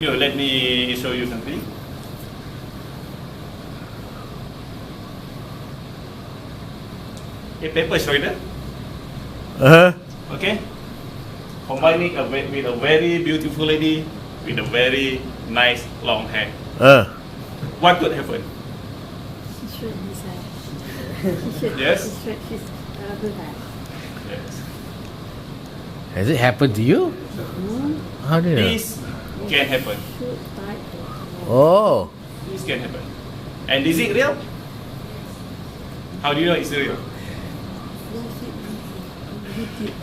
Let me show you something. A paper shredder. Okay. Combining with a very beautiful lady with a very nice long hair. What could happen? She should decide. Yes? She's good at. Yes. Has it happened to you? How do you know? This can happen. Should bite the Oh, This can happen. And is it real? How do you know it's real?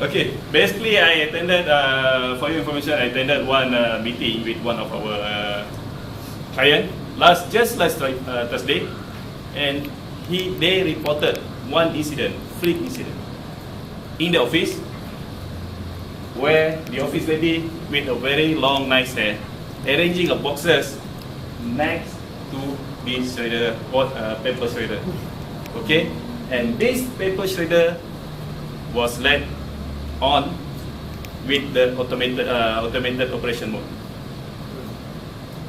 Okay, basically I attended, for your information, I attended one meeting with one of our client just last Thursday, and they reported one incident, freak incident, in the office, where the office lady with a very long nice hair arranging a boxes next to this shredder, paper shredder. Okay, and this paper shredder was led on with the automated operation mode.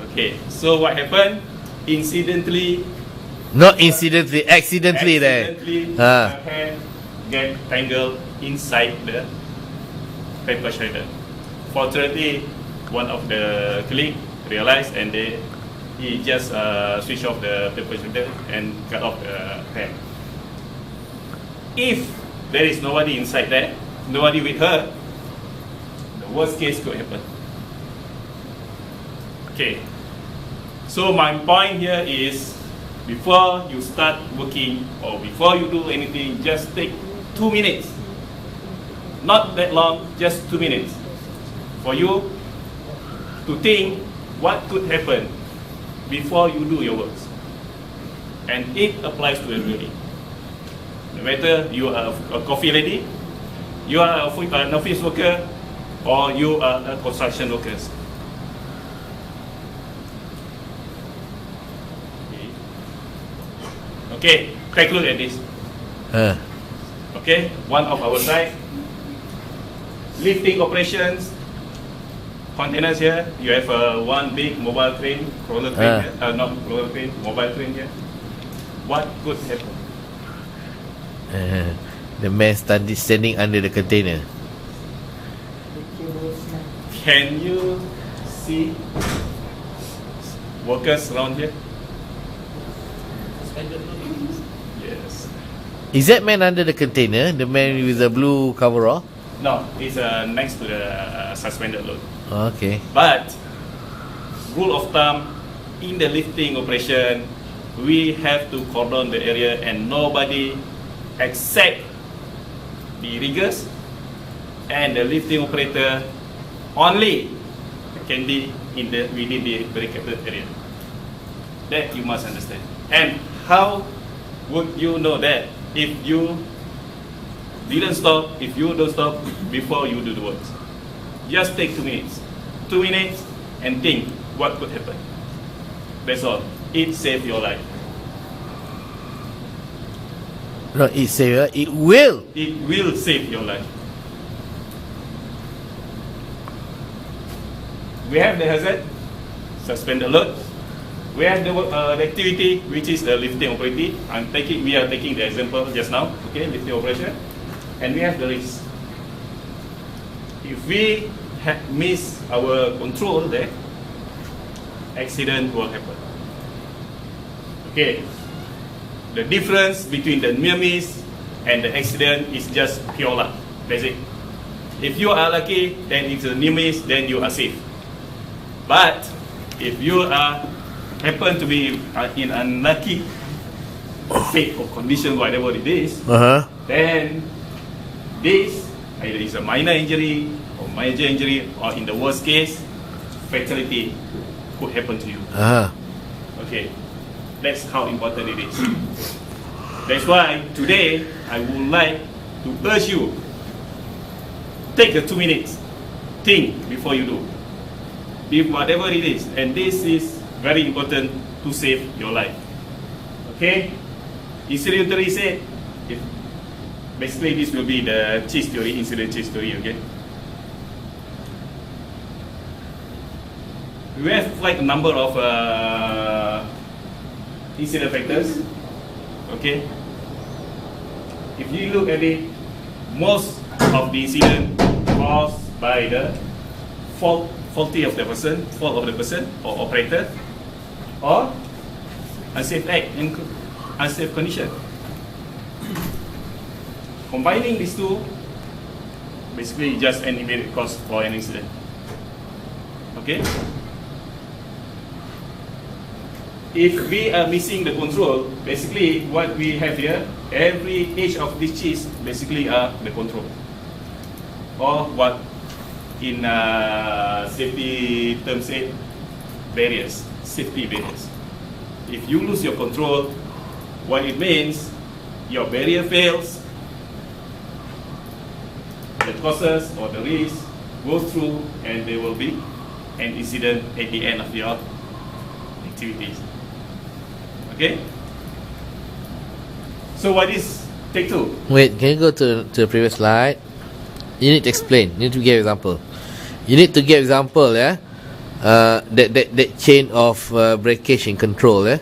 Okay, so what happened? not incidentally, accidentally there. her hair get tangled inside the paper shredder. Fortunately, one of the colleagues realized and he just switched off the paper shredder and cut off the hair. If there is nobody inside there, nobody with her, the worst case could happen. Okay, so my point here is, before you start working or before you do anything, just take 2 minutes. Not that long, just 2 minutes, for you to think what could happen before you do your works. And it applies to everybody. No matter you are a coffee lady, you are an office worker, or you are a construction worker. Okay, take a look at this. Okay, one of our side, lifting operations, containers here. You have one big mobile crane, roller crane here. Not roller crane, mobile crane here. What could happen? The man standing under the container. Can you see workers around here? Yes. Is that man under the container? The man with the blue coverall? No, it's next to the suspended load. Okay. But rule of thumb, in the lifting operation, we have to cordon the area and nobody except the riggers and the lifting operator only can be within the barricaded area. That you must understand. And how would you know that if you didn't stop, if you don't stop before you do the work? Just take 2 minutes. 2 minutes and think what could happen. That's all. It saved your life. No, it will. It will save your life. We have the hazard, suspend the load. We have the activity, which is the lifting operating. We are taking the example just now. Okay, lifting operation, and we have the risk. If we miss our control there, accident will happen. Okay. The difference between the near miss and the accident is just pure luck. That's it. If you are lucky, then it's a near miss, then you are safe. But if you happen to be in unlucky fate or condition, whatever it is, then this either is a minor injury or major injury, or in the worst case, fatality could happen to you. Okay. That's how important it is. That's why today I would like to urge you, take the 2 minutes, think before you do. If whatever it is, and this is very important to save your life. Okay? Incident theory said, basically this will be the chase theory, incident chase theory, okay? we have like a number of incident factors. Okay. If you look at it, most of the incident caused by the faulty of the person, fault of the person or operator, or unsafe act and unsafe condition. Combining these two, basically just an immediate cause for an incident. Okay. If we are missing the control, basically what we have here, every each of these cheese basically are the control, or what in safety terms say barriers, safety barriers. If you lose your control, what it means, your barrier fails, the causes or the risk go through, and there will be an incident at the end of your activities. Okay. So what is take two? Wait, can you go to the previous slide? You need to explain. You need to give example. You need to give example, yeah. That chain of breakage in control, yeah.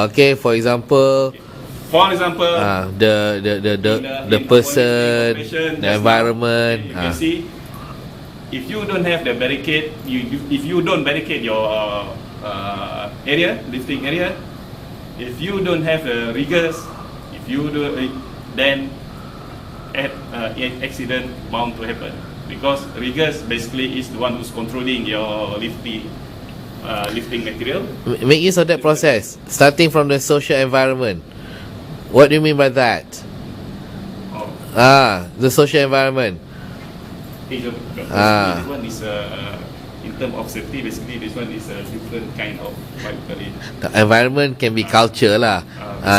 Okay. For example. For example, the person, the environment. You can see, if you don't have the barricade, if you don't barricade your area, lifting area, if you don't have the riggers, if you do, then accident bound to happen, because riggers basically is the one who's controlling your lifting material. Make use of that process, starting from the social environment. What do you mean by that? The social environment. This one is in terms of safety. Basically, this one is a different kind of the environment can be culture lah.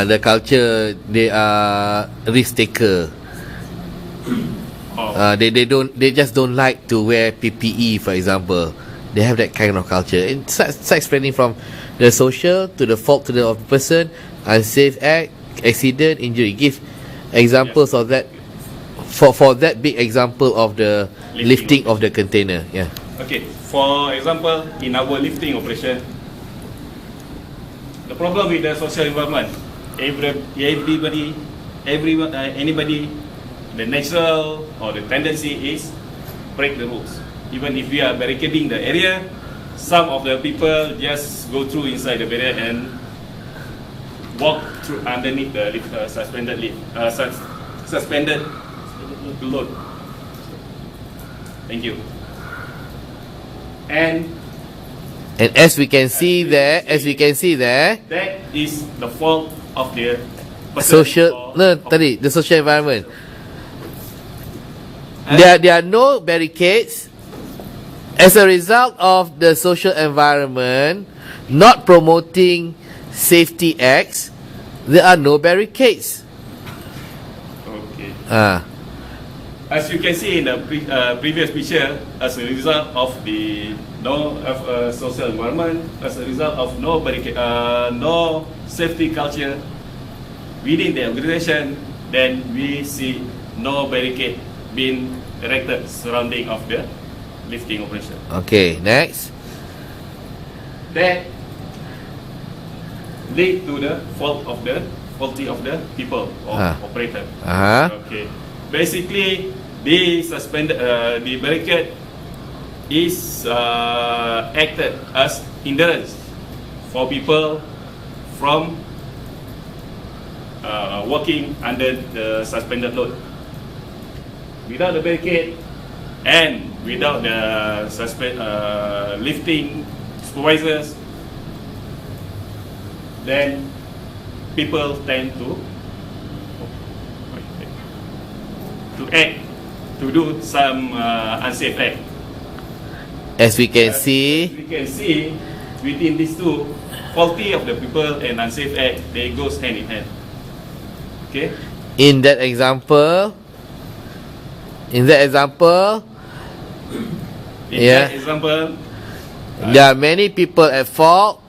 The culture, they are risk taker. They just don't like to wear PPE, for example. They have that kind of culture. It starts spreading from the social to the fault to the of the person, unsafe act, accident, injury. Give examples of that. For that big example of the lifting of the container. Yeah. Okay. For example, in our lifting operation, the problem with the social environment, anybody, the natural or the tendency is break the rules. Even if we are barricading the area, some of the people just go through inside the barrier and walk through underneath the suspended load. Thank you. And as we can see there, that is the fault of the person the social environment. There are no barricades. As a result of the social environment not promoting safety acts, there are no barricades. Okay. As you can see in the previous picture, as a result of the social environment, as a result of no safety culture within the organization, then we see no barricade being erected surrounding of the lifting operation. Okay, next. That lead to the faulty of the people or operator. Okay. Basically, the barricade is acted as hindrance for people from working under the suspended load. Without the barricade and without the lifting supervisors, then people tend to act, to do some unsafe act. As we can see, within these two, faulty of the people and unsafe act, they goes hand in hand. Okay. In that example, there are many people at fault.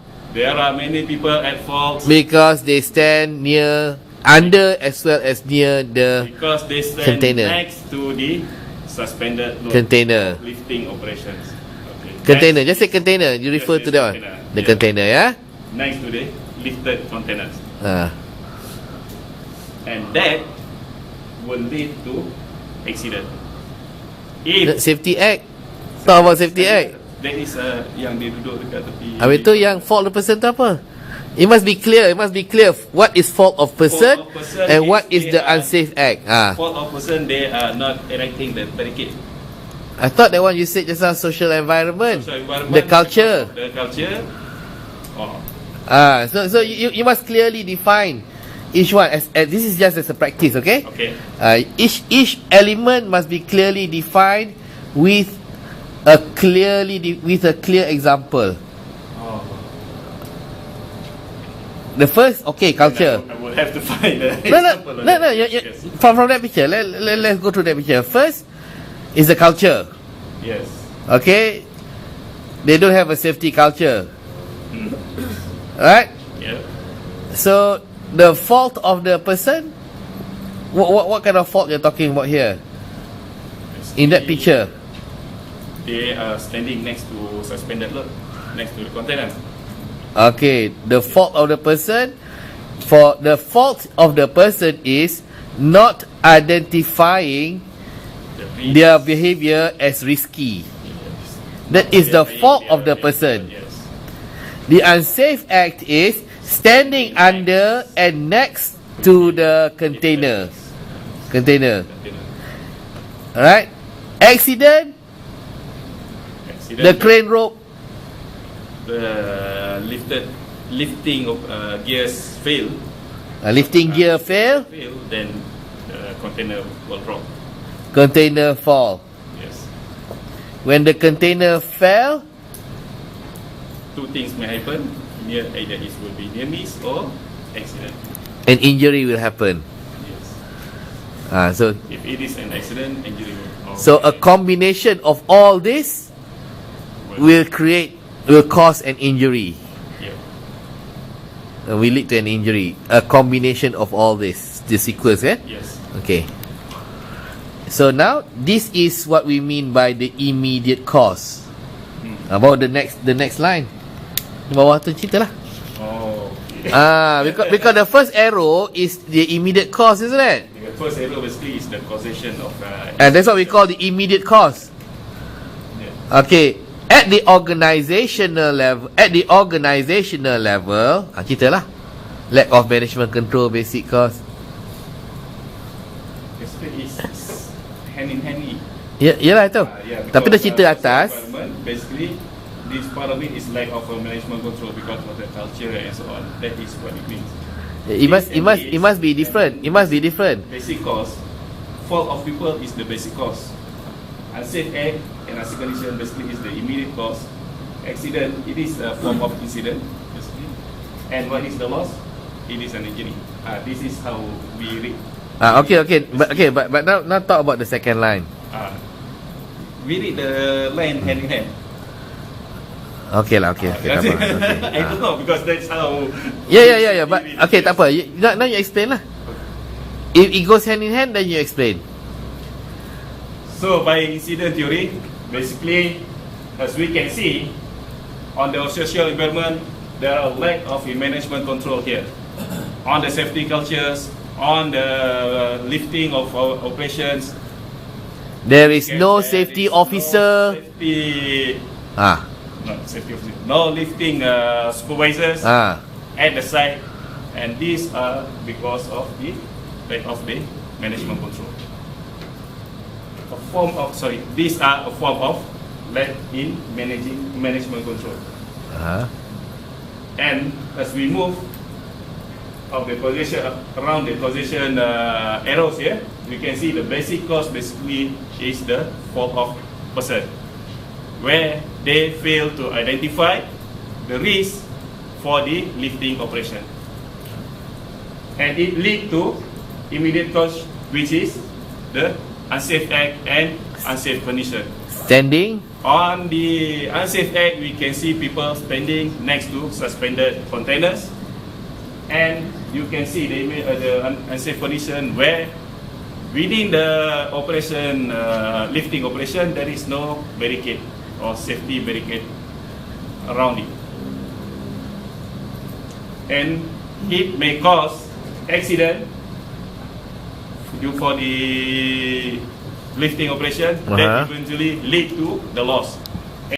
Because they stand near, under as well as near the because they stand container next to the suspended load container lifting operations. Okay. Container. Just say container. You refer Yes, to that one. container. The Yeah. container, yeah. next to the lifted containers. Ah. And that will lead to accident. The If Safety Act. Talk about Safety Act. that is yang dia duduk dekat tepi. Habis tu yang fault the person tu apa? It must be clear. It must be clear what is fault of person, Fault of person and is what is they the are- unsafe act. Ah. Fault of person, they are not erecting the barricade. I thought that one you said just now social environment. Social environment, The culture. The culture. Oh, Ah, so you must clearly define each one as this is just as a practice, okay? okay. Each element must be clearly defined with a clear example. Oh. The first, okay, culture. I will have to find the No, example of no. that. You, Yes. from that picture, let's go through that picture. First is the culture. Yes. Okay, they don't have a safety culture, Mm. right? Yeah. So the fault of the person, what kind of fault you're talking about here in that picture? They are standing next to suspended load, next to the container. Okay, the fault of the person, is not identifying The risk. their behavior as risky. Yes. That is the Their fault of the behavior, person. Yes. The unsafe act is standing under and next to the container. Container. Alright? Accident, Accident. the crane rope. The lifting of gears fail. Lifting gear fail, Then the container will drop. container fall. Yes. When the container fell, Two things may happen. Either it will be near miss or accident. an injury will happen. Yes. So If it is an accident, injury will. so a combination of all this will cause an injury. Yeah. Will lead to an injury. A combination of all this, the sequence, yeah? Yes. Okay. So now this is what we mean by the immediate cause. About the next line. Di bawah tu cerita lah. Oh. Okay. Because the first arrow is the immediate cause, isn't it? The first arrow basically is the causation of. And that's what we call the immediate cause. Yeah. Okay. At the organizational level, cerita lah. Lack of management control, basic cause. Basically is hand in hand. Yalah itu. Yeah, Tapi dah cerita because, atas. basically, this part of it is lack of management control because of the culture and so on. That is what it means. It must be different. It must be different. Basic cause, fault of people is the basic cause. Unsafe act and unsafe condition basically is the immediate cause. Accident, it is a form of incident, basically. And what is the loss? It is an injury. This is how we read. But now talk about the second line. We read the line hand in hand. Okay, tak apa. I don't know because that's how. Yeah. But okay, tak apa. Now you explain lah. If it goes hand in hand, then you explain. So by incident theory, basically, as we can see, on the social environment, there are lack of management control here. On the safety cultures, on the lifting of our operations, There is no there safety is officer. No safety officer. No lifting supervisors at the site, and these are because of the lack of the management control. These are a form of lack in management control. And as we move of the position around the position arrows here, we can see the basic cause basically is the fault of person, where they fail to identify the risk for the lifting operation, and it lead to immediate cause, which is the unsafe act and unsafe condition. Standing. On the unsafe act, we can see people standing next to suspended containers, and you can see the unsafe condition where within the operation, lifting operation, there is no barricade or safety barricade around it. And it may cause accident due for the lifting operation that eventually lead to the loss.